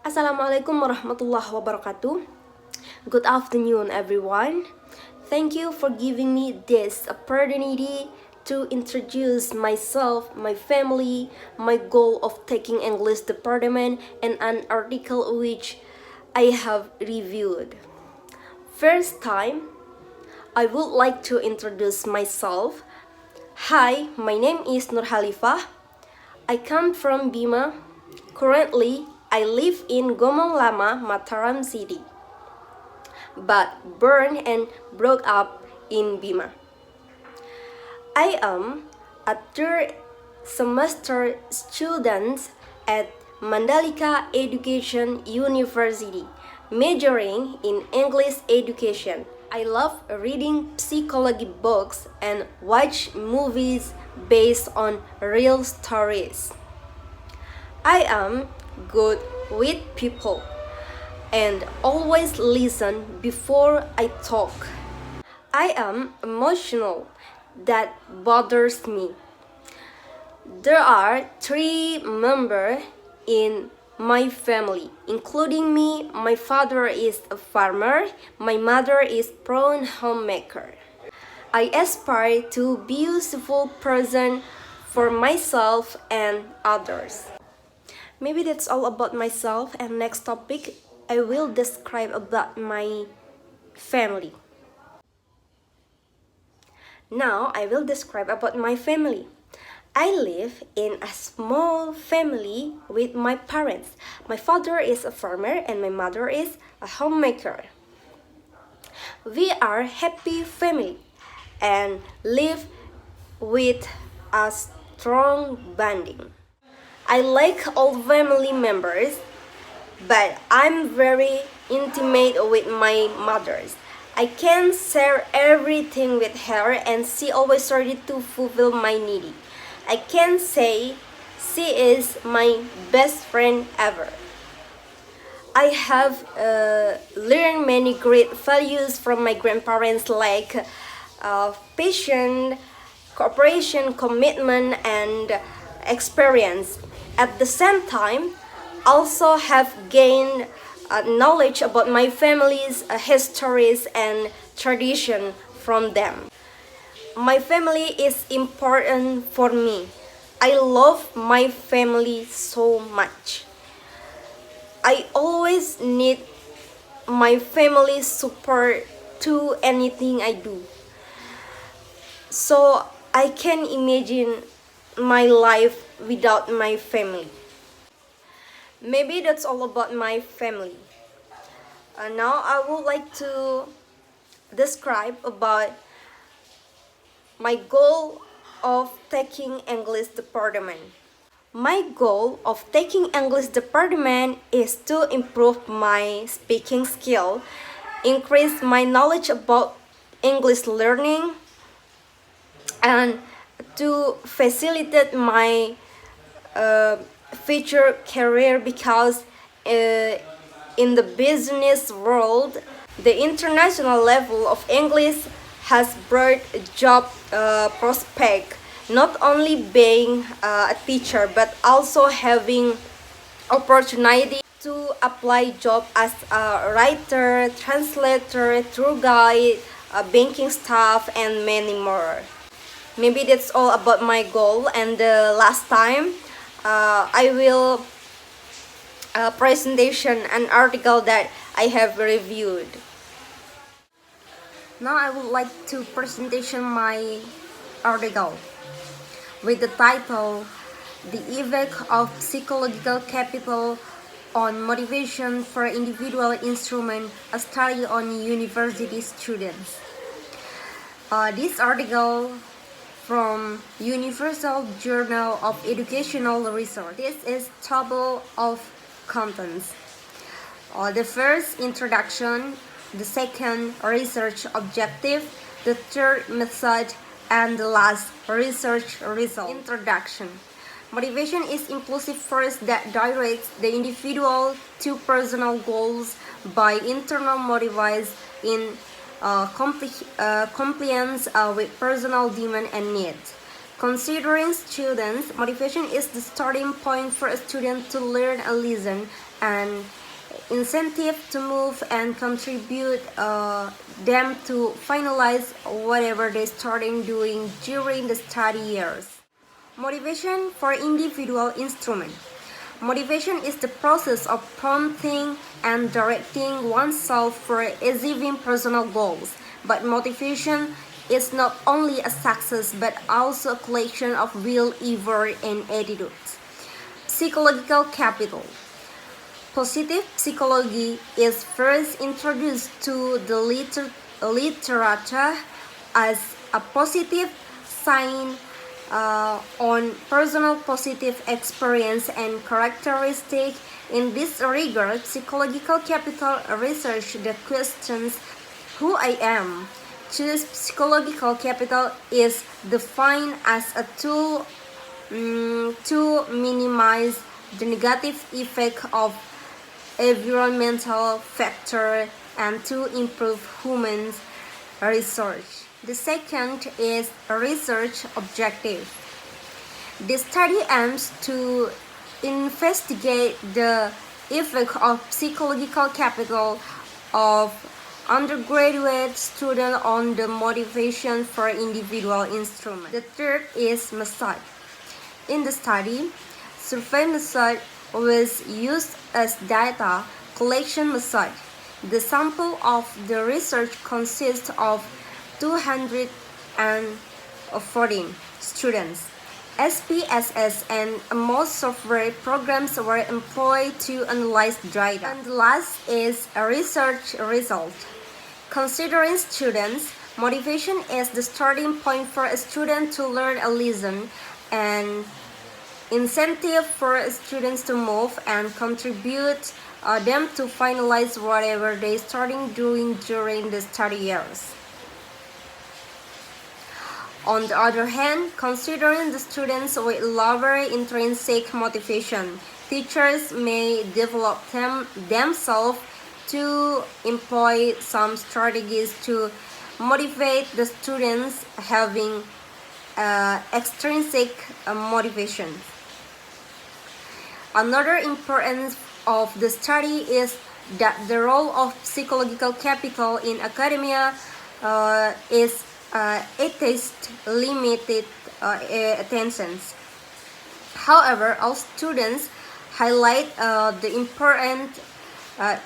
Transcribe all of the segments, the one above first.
Assalamualaikum warahmatullahi wabarakatuh. Good afternoon, everyone. Thank you for giving me this opportunity to introduce myself, my family, my goal of taking English department, and an article which I have reviewed. First time, I would like to introduce myself. Hi, my name is Nurhalifah. I come from Bima. Currently, I live in Gomong Lama, Mataram City, but born and brought up in Bima. I am a third semester student at Mandalika Education University, majoring in English education. I love reading psychology books and watch movies based on real stories. I am good with people and always listen before I talk. I am emotional. That bothers me. There are 3 members in my family, including me. My father is a farmer. My mother is prone homemaker. I aspire to be a useful person for myself and others. Maybe that's all about myself, and next topic I will describe about my family. Now I will describe about my family. I live in a small family with my parents. My father is a farmer and my mother is a homemaker. We are happy family and live with a strong bonding. I like all family members, but I'm very intimate with my mother's. I can share everything with her and she always ready to fulfill my needs. I can say she is my best friend ever. I have learned many great values from my grandparents like patience, cooperation, commitment, and experience. At the same time, also have gained knowledge about my family's histories and tradition from them. My family is important for me. I love my family so much. I always need my family's support to anything I do. So I can imagine my life without my family. Maybe that's all about my family. Now I would like to describe about my goal of taking English department. My goal of taking English department is to improve my speaking skill, increase my knowledge about English learning, and to facilitate my future career because in the business world, the international level of English has brought a job prospect, not only being a teacher but also having opportunity to apply job as a writer, translator, tour guide, banking staff, and many more. Maybe that's all about my goal, and the last time I will presentation an article that I have reviewed. Now I would like to presentation my article with the title The Effect of Psychological Capital on Motivation for Individual Instrument, a Study on University Students. This article from Universal Journal of Educational Research. This is table of contents. The first, introduction. The second, research objective. The third, method. And the last, research result. Introduction. Motivation is impulsive force that directs the individual to personal goals by internal motives in compliance with personal demand and needs. Considering students, motivation is the starting point for a student to learn a lesson and incentive to move and contribute them to finalize whatever they started doing during the study years. Motivation for individual instrument. Motivation is the process of prompting and directing oneself for achieving personal goals. But motivation is not only a success but also a collection of will, effort, and attitudes. Psychological capital. Positive psychology is first introduced to the literature as a positive sign on personal positive experience and characteristic. In this regard, psychological capital research the questions who I am. Choose psychological capital is defined as a tool to minimize the negative effect of environmental factor and to improve human research. The second is a research objective. The study aims to investigate the effect of psychological capital of undergraduate students on the motivation for individual instrument. The third is method. In the study, survey method was used as data collection method. The sample of the research consists of 214 students. SPSS and most software programs were employed to analyze data. And last is a research result. Considering students, motivation is the starting point for a student to learn a lesson, and incentive for students to move and contribute them to finalize whatever they started doing during the study years. On the other hand, considering the students with lower intrinsic motivation, teachers may develop themselves to employ some strategies to motivate the students having extrinsic motivation. Another importance of the study is that the role of psychological capital in academia is it is limited attentions. However, all students highlight the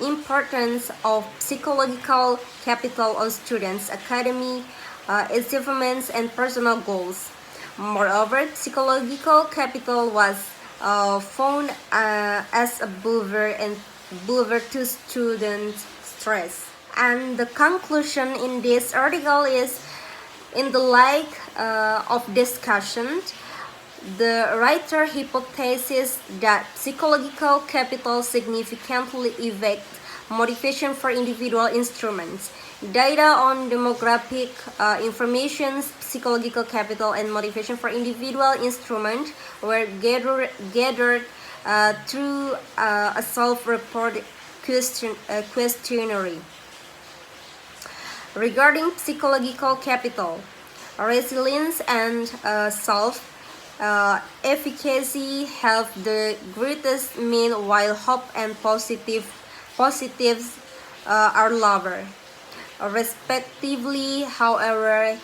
importance of psychological capital on students' academic achievements and personal goals. Moreover, psychological capital was found as a buffer to student stress. And the conclusion in this article is, in the light of discussion, the writer hypothesizes that psychological capital significantly affects motivation for individual instruments. Data on demographic information, psychological capital, and motivation for individual instruments were gathered through a self-reported questionnaire. Regarding psychological capital, resilience and self-efficacy have the greatest mean, while hope and positives are lower, respectively. However,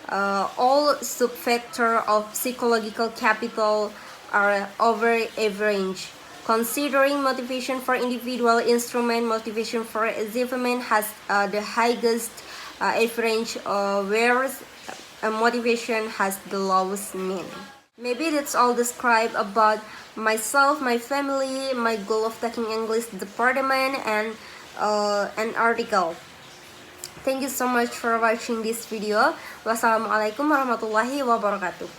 all subfactors of psychological capital are over average. Considering motivation for individual instrument, motivation for achievement has the highest average, whereas motivation has the lowest mean. Maybe that's all described about myself, my family, my goal of taking English department, and an article. Thank you so much for watching this video. Wassalamualaikum warahmatullahi wabarakatuh.